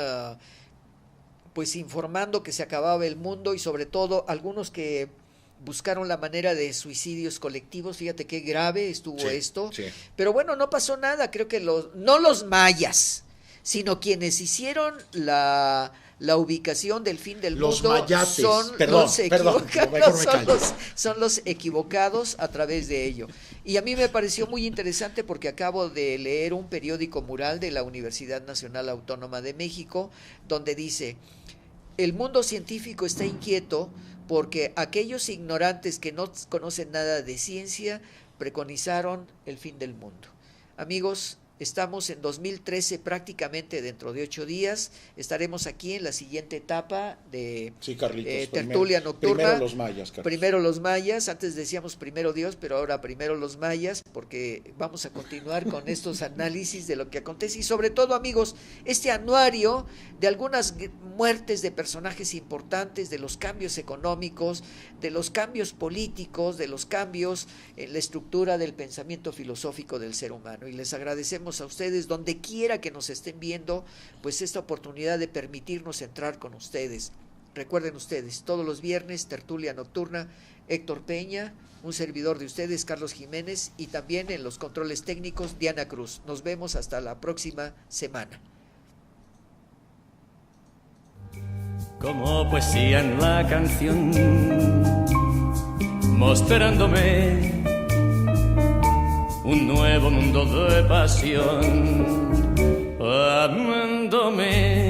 pues informando que se acababa el mundo, y sobre todo algunos que buscaron la manera de suicidios colectivos. Fíjate qué grave estuvo esto. Sí. Pero bueno, no pasó nada. Creo que no los mayas, sino quienes hicieron la ubicación del fin del los mundo mayates. Son los equivocados a través de ello. Y a mí me pareció muy interesante porque acabo de leer un periódico mural de la Universidad Nacional Autónoma de México, donde dice: el mundo científico está inquieto porque aquellos ignorantes que no conocen nada de ciencia preconizaron el fin del mundo. Amigos, estamos en 2013, prácticamente dentro de 8 días. Estaremos aquí en la siguiente etapa de Tertulia Nocturna. Primero los mayas, Carlos. Primero los mayas, antes decíamos primero Dios, pero ahora primero los mayas, porque vamos a continuar con estos análisis de lo que acontece. Y sobre todo, amigos, este anuario de algunas muertes de personajes importantes, de los cambios económicos, de los cambios políticos, de los cambios en la estructura del pensamiento filosófico del ser humano. Y les agradecemos a ustedes, donde quiera que nos estén viendo, pues esta oportunidad de permitirnos entrar con ustedes. Recuerden ustedes, todos los viernes, Tertulia Nocturna, Héctor Peña, un servidor de ustedes, Carlos Jiménez, y también en los controles técnicos, Diana Cruz. Nos vemos hasta la próxima semana. Como poesía en la canción, mostrándome un nuevo mundo de pasión, amándome.